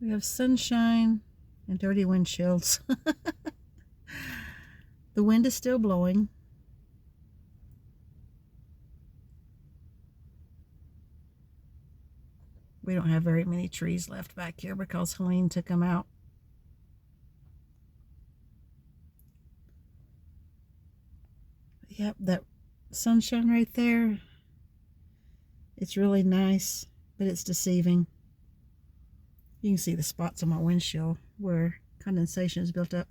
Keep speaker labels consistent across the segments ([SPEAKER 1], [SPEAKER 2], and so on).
[SPEAKER 1] We have sunshine and dirty windshields. The wind is still blowing. We don't have very many trees left back here because Helene took them out. Yep, that sunshine right there, it's really nice, but it's deceiving. You can see the spots on my windshield where condensation is built up.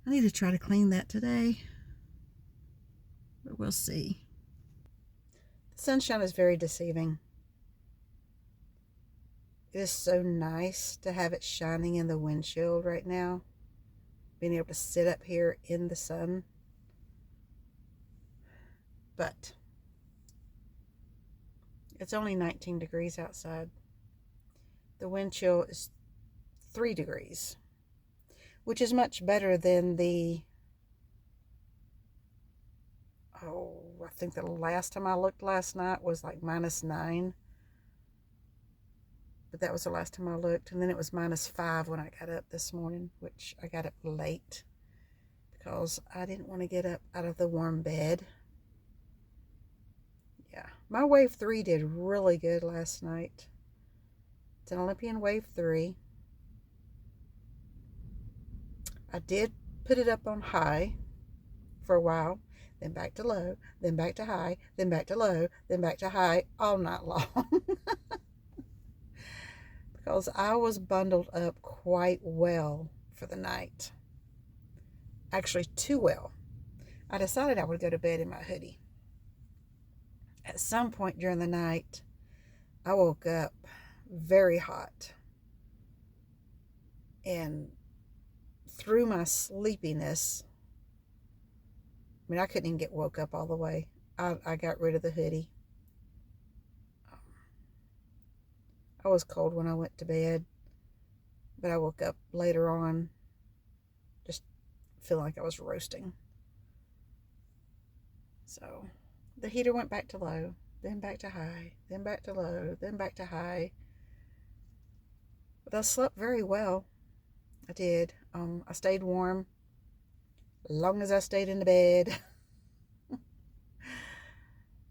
[SPEAKER 1] I need to try to clean that today, but we'll see. The sunshine is very deceiving. It is so nice to have it shining in the windshield right now. Being able to sit up here in the sun. But it's only 19 degrees outside. The wind chill is 3 degrees, which is much better than the, I think the last time I looked last night was like -9. But that was the last time I looked. And then it was -5 when I got up this morning, which I got up late because I didn't want to get up out of the warm bed. Yeah, my wave 3 did really good last night. It's an Olympian wave 3. I did put it up on high for a while, then back to low, then back to high, then back to low, then back to high all night long. Because I was bundled up quite well for the night. Actually, too well. I decided I would go to bed in my hoodie. At some point during the night, I woke up very hot. And through my sleepiness, I mean, I couldn't even get woke up all the way. I got rid of the hoodie. I was cold when I went to bed, but I woke up later on just feeling like I was roasting. So the heater went back to low, then back to high, then back to low, then back to high. But I slept very well. I did. I stayed warm as long as I stayed in the bed.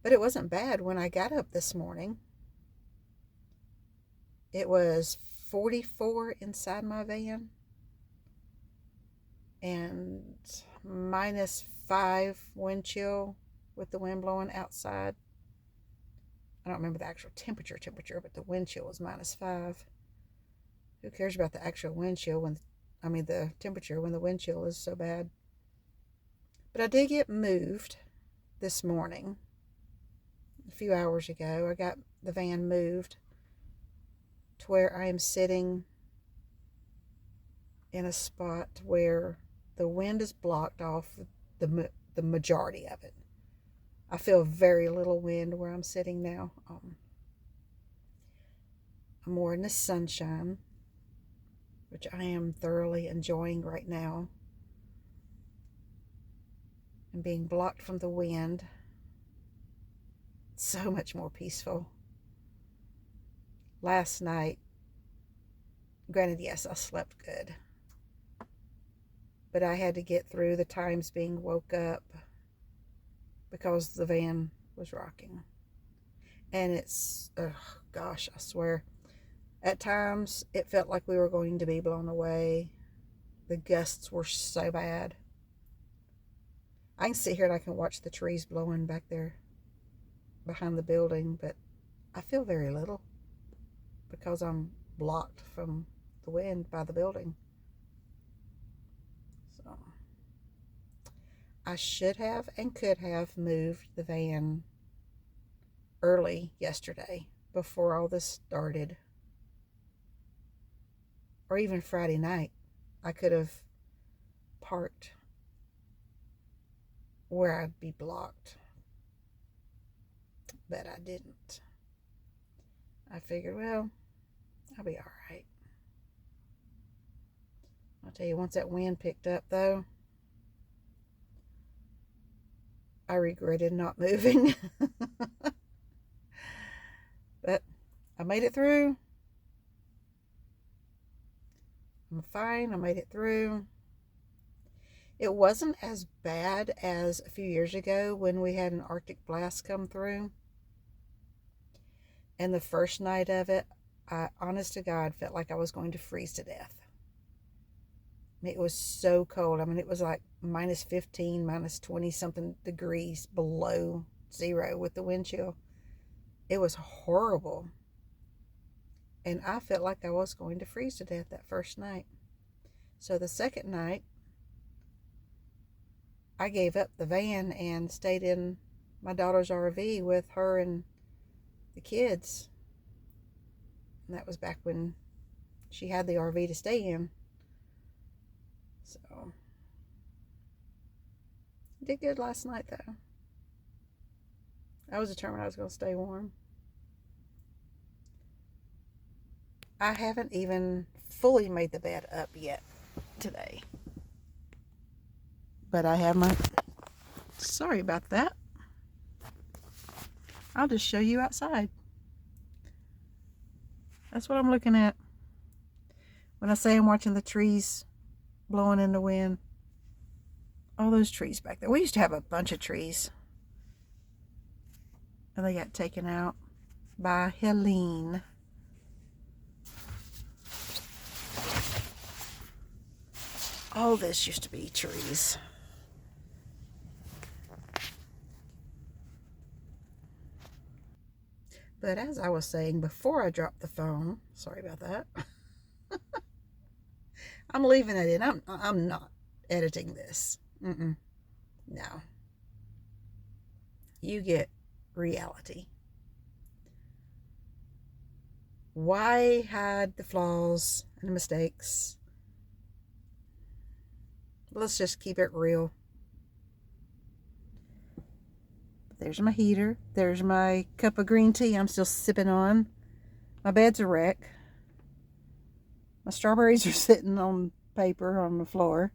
[SPEAKER 1] But it wasn't bad when I got up this morning. It was 44 inside my van and -5 wind chill with the wind blowing outside. I don't remember the actual temperature, but the wind chill was -5. Who cares about the actual wind chill the temperature when the wind chill is so bad? But I did get moved this morning. A few hours ago, I got the van moved to where I am sitting in a spot where the wind is blocked off the majority of it. I feel very little wind where I'm sitting now. I'm more in the sunshine, which I am thoroughly enjoying right now. And being blocked from the wind, so much more peaceful. Last night, granted, yes, I slept good, but I had to get through the times being woke up because the van was rocking. And it's, oh gosh, I swear, at times it felt like we were going to be blown away. The gusts were so bad. I can sit here and I can watch the trees blowing back there behind the building, but I feel very little because I'm blocked from the wind by the building. So I should have and could have moved the van early yesterday before all this started. Or even Friday night. I could have parked where I'd be blocked. But I didn't. I figured, well, I'll be all right. I'll tell you, once that wind picked up, though, I regretted not moving. But I made it through. I'm fine. I made it through. It wasn't as bad as a few years ago when we had an Arctic blast come through. And the first night of it, I, honest to God, felt like I was going to freeze to death. I mean, it was so cold. I mean, it was like minus 15, minus 20 something degrees below zero with the wind chill. It was horrible. And I felt like I was going to freeze to death that first night. So the second night, I gave up the van and stayed in my daughter's RV with her and the kids. And that was back when she had the RV to stay in. So, I did good last night though. I was determined I was going to stay warm. I haven't even fully made the bed up yet today. But I have my... Sorry about that. I'll just show you outside. That's what I'm looking at. When I say I'm watching the trees blowing in the wind. All those trees back there. We used to have a bunch of trees. And they got taken out by Helene. All this used to be trees. But as I was saying before I dropped the phone, sorry about that. I'm leaving it in. I'm not editing this. No. You get reality. Why hide the flaws and the mistakes? Let's just keep it real. There's my heater. There's my cup of green tea I'm still sipping on. My bed's a wreck. My strawberries are sitting on paper on the floor.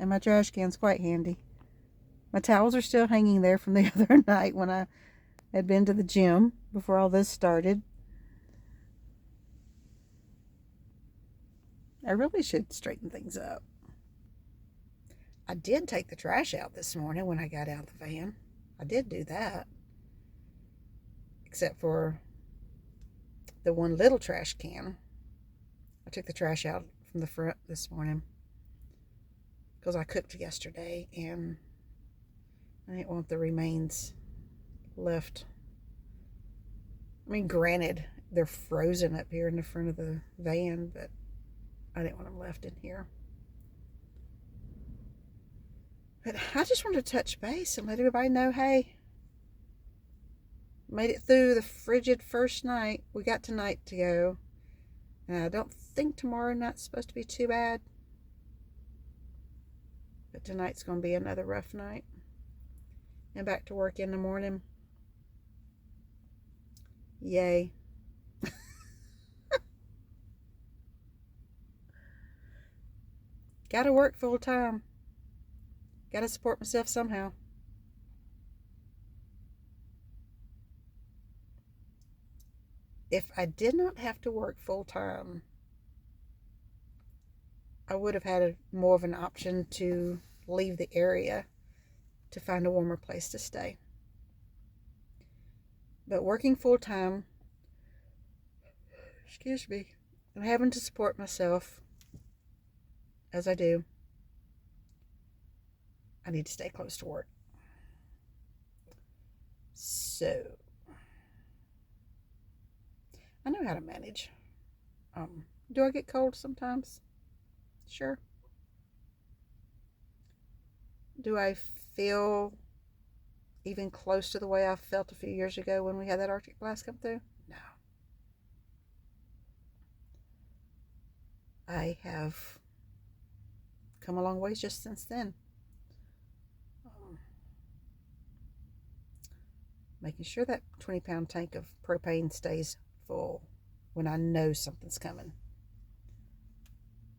[SPEAKER 1] And my trash can's quite handy. My towels are still hanging there from the other night when I had been to the gym before all this started. I really should straighten things up. I did take the trash out this morning when I got out of the van. I did do that. Except for the one little trash can. I took the trash out from the front this morning because I cooked yesterday and I didn't want the remains left. I mean, granted, they're frozen up here in the front of the van, but I didn't want them left in here. But I just wanted to touch base and let everybody know, hey, made it through the frigid first night. We got tonight to go. And I don't think tomorrow night's supposed to be too bad. But tonight's going to be another rough night. And back to work in the morning. Yay. Gotta work full time. Gotta support myself somehow. If I did not have to work full time, I would have had more of an option to leave the area to find a warmer place to stay. But working full time, excuse me, and having to support myself as I do, I need to stay close to work. So, I know how to manage. Do I get cold sometimes? Sure. Do I feel even close to the way I felt a few years ago when we had that Arctic blast come through? No. I have come a long ways just since then. Making sure that 20-pound tank of propane stays full when I know something's coming.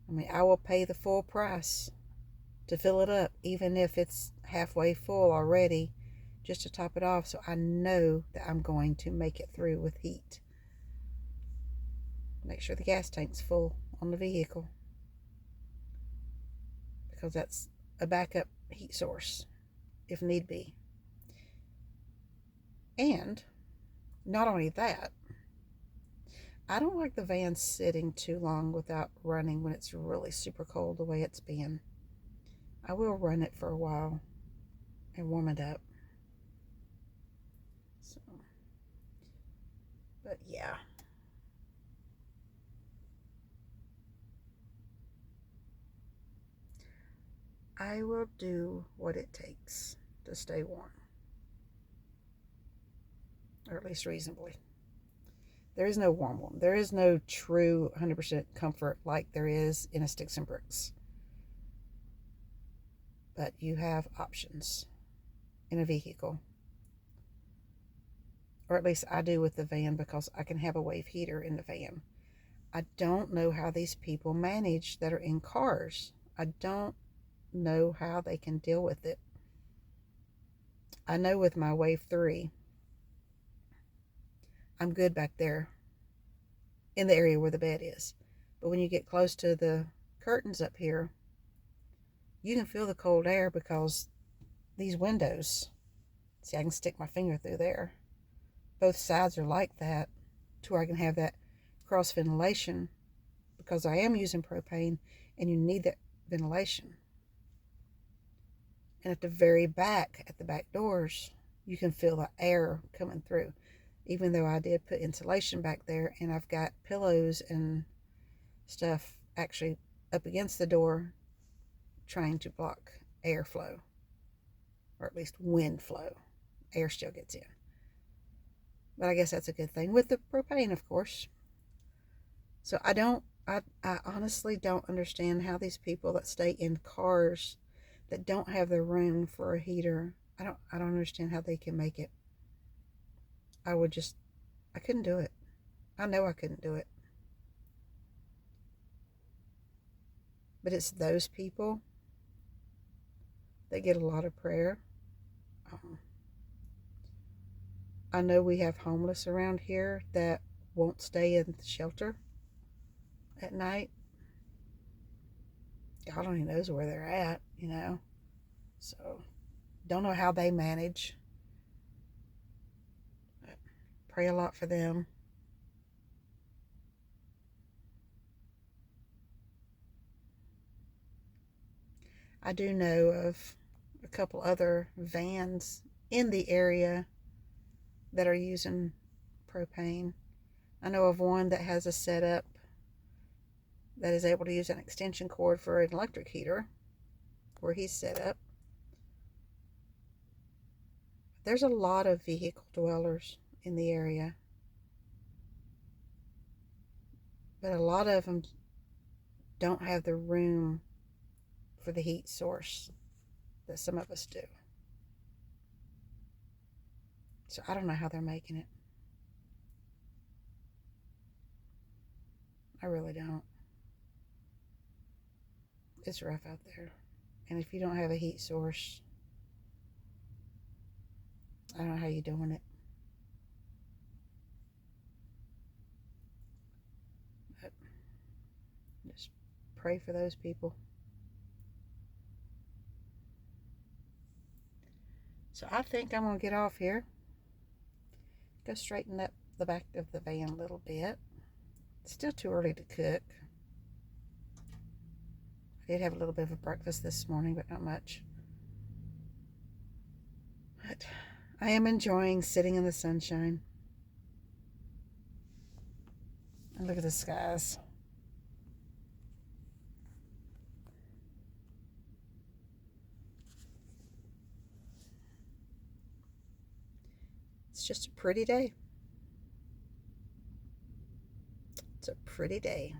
[SPEAKER 1] I mean, I will pay the full price to fill it up, even if it's halfway full already, just to top it off, so I know that I'm going to make it through with heat. Make sure the gas tank's full on the vehicle. because that's a backup heat source if need be. And not only that, I don't like the van sitting too long without running when it's really super cold the way it's been. I will run it for a while and warm it up. So, but yeah. I will do what it takes to stay warm, or at least reasonably. There is no warm. There is no true 100% comfort like there is in a sticks and bricks. But you have options in a vehicle. Or at least I do with the van, because I can have a wave heater in the van. I don't know how these people manage that are in cars. I don't know how they can deal with it. I know with my wave 3, I'm good back there in the area where the bed is. But when you get close to the curtains up here, you can feel the cold air because these windows, see, I can stick my finger through there. Both sides are like that, to where I can have that cross ventilation, because I am using propane and you need that ventilation. And at the very back, at the back doors, you can feel the air coming through. Even though I did put insulation back there, and I've got pillows and stuff actually up against the door trying to block airflow, or at least wind flow. Air still gets in. But I guess that's a good thing with the propane, of course. So I honestly don't understand how these people that stay in cars that don't have the room for a heater, I don't understand how they can make it. I couldn't do it. I know I couldn't do it. But it's those people that get a lot of prayer. I know we have homeless around here that won't stay in the shelter at night. God only knows where they're at, you know. So, don't know how they manage. But pray a lot for them. I do know of a couple other vans in the area that are using propane. I know of one that has a setup that is able to use an extension cord for an electric heater where he's set up. There's a lot of vehicle dwellers in the area, but a lot of them don't have the room for the heat source that some of us do. So I don't know how they're making it. I really don't. It's rough out there. And if you don't have a heat source, I don't know how you're doing it. But just pray for those people. So I think I'm going to get off here. Go straighten up the back of the van a little bit. It's still too early to cook. I did have a little bit of a breakfast this morning, but not much. But I am enjoying sitting in the sunshine. And look at the skies. It's just a pretty day. It's a pretty day.